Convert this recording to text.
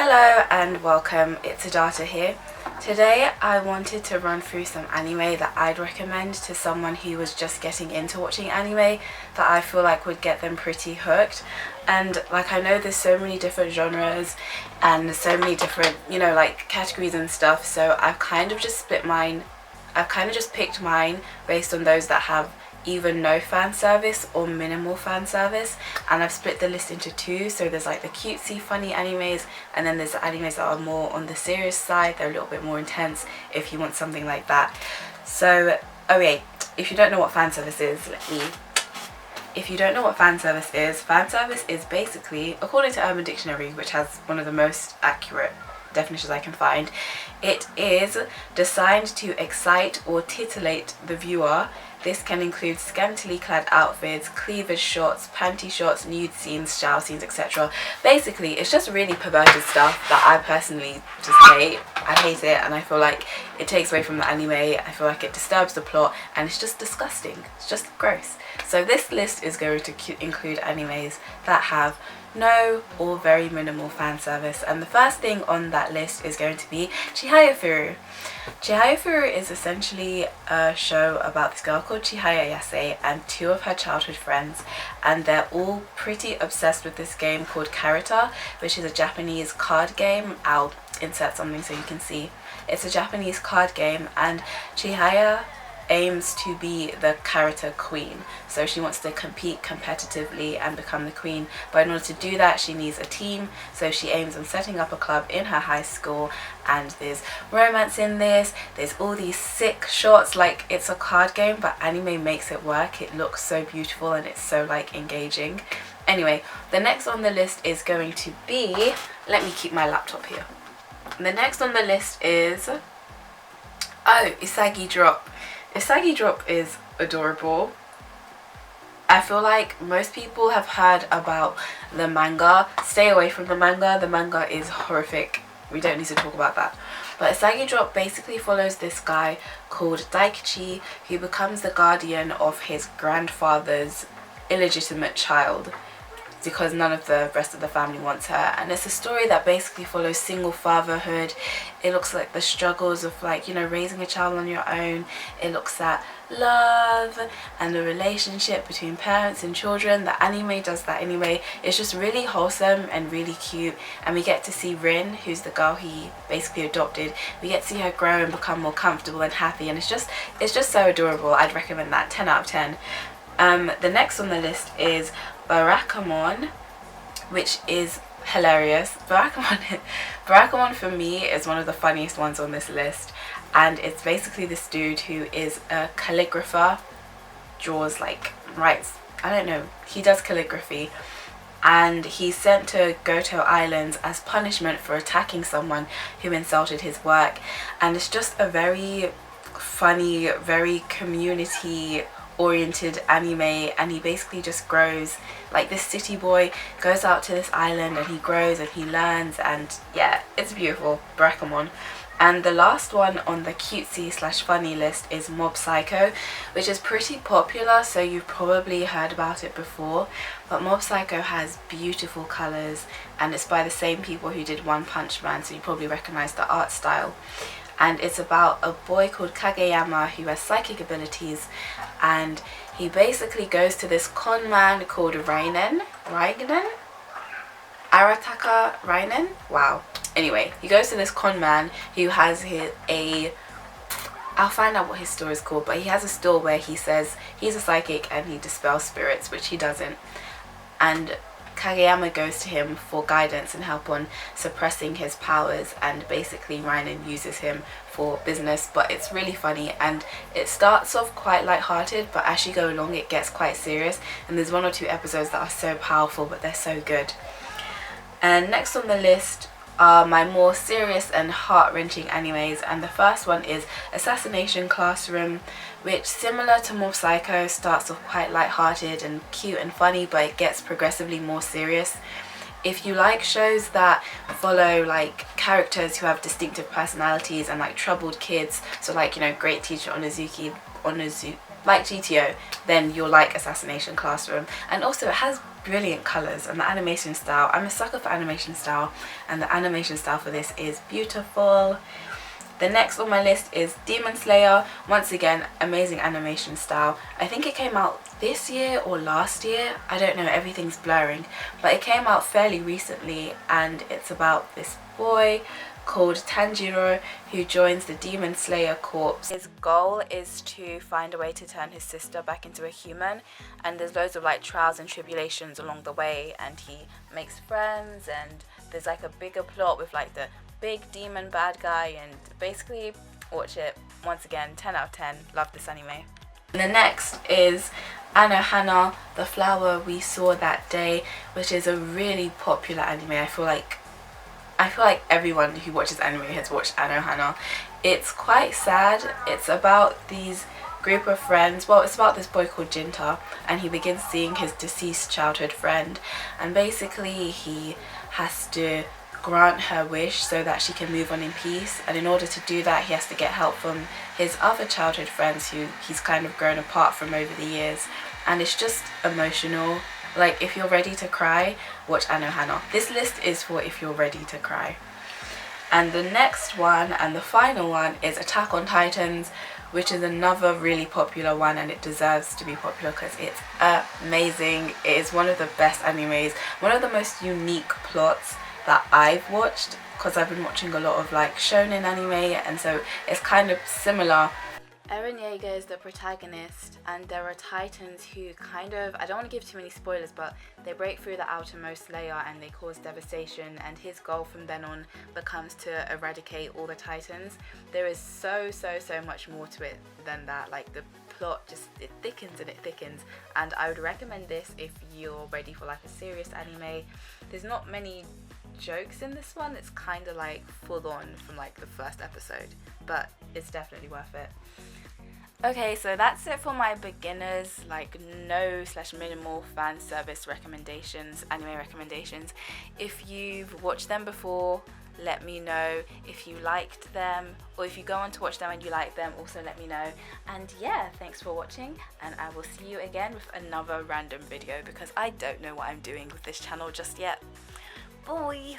Hello and welcome, it's Adata here. Today I wanted to run through some anime that I'd recommend to someone who was just getting into watching anime that I feel like would get them pretty hooked. And like, I know there's so many different genres and so many different, like categories and stuff, so I've kind of just picked mine based on those that have either no fan service or minimal fan service, and I've split the list into two. So there's like the cutesy funny animes, and then there's the animes that are more on the serious side. They're a little bit more intense if you want something like that. So if you don't know what fan service is, fan service is basically, according to Urban Dictionary, which has one of the most accurate definitions I can find, it is designed to excite or titillate the viewer. This can include scantily clad outfits, cleavage shots, panty shots, nude scenes, shower scenes, etc. Basically, it's just really perverted stuff that I personally just hate. I hate it, and I feel like it takes away from the anime. I feel like it disturbs the plot, and it's just disgusting. It's just gross. So this list is going to include animes that have no or very minimal fan service, and the first thing on that list is going to be Chihayafuru. Chihayafuru is essentially a show about this girl called Chihayafuru and two of her childhood friends, and they're all pretty obsessed with this game called Karata, which is a Japanese card game. I'll insert something so you can see. It's a Japanese card game, and Chihaya aims to be the Karata queen. So she wants to compete competitively and become the queen, but in order to do that she needs a team. So she aims on setting up a club in her high school, and there's romance in this. There's all these sick shots, like it's a card game but anime makes it work. It looks so beautiful and it's so like engaging. Anyway, the next on the list is going to be, let me keep my laptop here. The next on the list is Usagi Drop. Usagi Drop is adorable. I feel like most people have heard about the manga. Stay away from the manga. The manga is horrific. We don't need to talk about that. But Usagi Drop basically follows this guy called Daikichi, who becomes the guardian of his grandfather's illegitimate child, because none of the rest of the family wants her. And it's a story that basically follows single fatherhood. It looks like the struggles of raising a child on your own. It looks at love and the relationship between parents and children. The anime does that anyway. It's just really wholesome and really cute, and we get to see Rin, who's the girl he basically adopted. We get to see her grow and become more comfortable and happy, and it's just so adorable. I'd recommend that. 10 out of 10. The next on the list is Barakamon, which is hilarious. Barakamon for me is one of the funniest ones on this list, and it's basically this dude who is a calligrapher, draws writes, I don't know, he does calligraphy, and he's sent to Goto Island as punishment for attacking someone who insulted his work. And it's just a very funny, very community oriented anime, and he basically just grows. Like, this city boy goes out to this island and he grows and he learns, and yeah, it's beautiful. Barakamon. And the last one on the cutesy / funny list is Mob Psycho, which is pretty popular, so you've probably heard about it before. But Mob Psycho has beautiful colours, and it's by the same people who did One Punch Man, so you probably recognise the art style. And it's about a boy called Kageyama who has psychic abilities, and he basically goes to this con man called Arataka Rainen? Wow. Anyway, he goes to this con man who has I'll find out what his store is called, but he has a store where he says he's a psychic and he dispels spirits, which he doesn't. And Kageyama goes to him for guidance and help on suppressing his powers, and basically Rainen uses him for business. But it's really funny, and it starts off quite light-hearted, but as you go along it gets quite serious, and there's 1 or 2 episodes that are so powerful, but they're so good. And next on the list are my more serious and heart-wrenching animes, and the first one is Assassination Classroom, which, similar to Mob Psycho, starts off quite light-hearted and cute and funny, but it gets progressively more serious. If you like shows that follow like characters who have distinctive personalities and like troubled kids, so like, you know, Great Teacher Onozuki, like GTO, then you'll like Assassination Classroom. And also it has brilliant colours and the animation style. I'm a sucker for animation style, and the animation style for this is beautiful. The next on my list is Demon Slayer. Once again, amazing animation style. I think it came out this year or last year, I don't know, everything's blurring, but it came out fairly recently, and it's about this boy called Tanjiro who joins the Demon Slayer Corps. His goal is to find a way to turn his sister back into a human, and there's loads of like trials and tribulations along the way, and he makes friends, and there's like a bigger plot with like the big demon bad guy, and basically watch it. Once again, 10 out of 10, love this anime. And the next is Anohana, the flower we saw that day, which is a really popular anime. I feel like everyone who watches anime has watched Anohana. It's quite sad. It's about these group of friends. Well, it's about this boy called Jinta, and he begins seeing his deceased childhood friend, and basically he has to grant her wish so that she can move on in peace, and in order to do that he has to get help from his other childhood friends who he's kind of grown apart from over the years. And it's just emotional. Like, if you're ready to cry, watch Anohana. This list is for if you're ready to cry. And the next one and the final one is Attack on Titans, which is another really popular one, and it deserves to be popular because it's amazing. It is one of the best animes, one of the most unique plots that I've watched, because I've been watching a lot of like shonen anime, and so it's kind of similar. Eren Yeager is the protagonist, and there are titans who kind of, I don't want to give too many spoilers, but they break through the outermost layer and they cause devastation, and his goal from then on becomes to eradicate all the titans. There is so much more to it than that. Like, the plot just, it thickens and it thickens, and I would recommend this if you're ready for like a serious anime. There's not many jokes in this one. It's kind of like full on from like the first episode, but it's definitely worth it. Okay, so that's it for my beginners, like no/minimal fan service recommendations, anime recommendations. If you've watched them before, let me know. If you liked them, or if you go on to watch them and you like them, also let me know. And yeah, thanks for watching, and I will see you again with another random video, because I don't know what I'm doing with this channel just yet. Bye!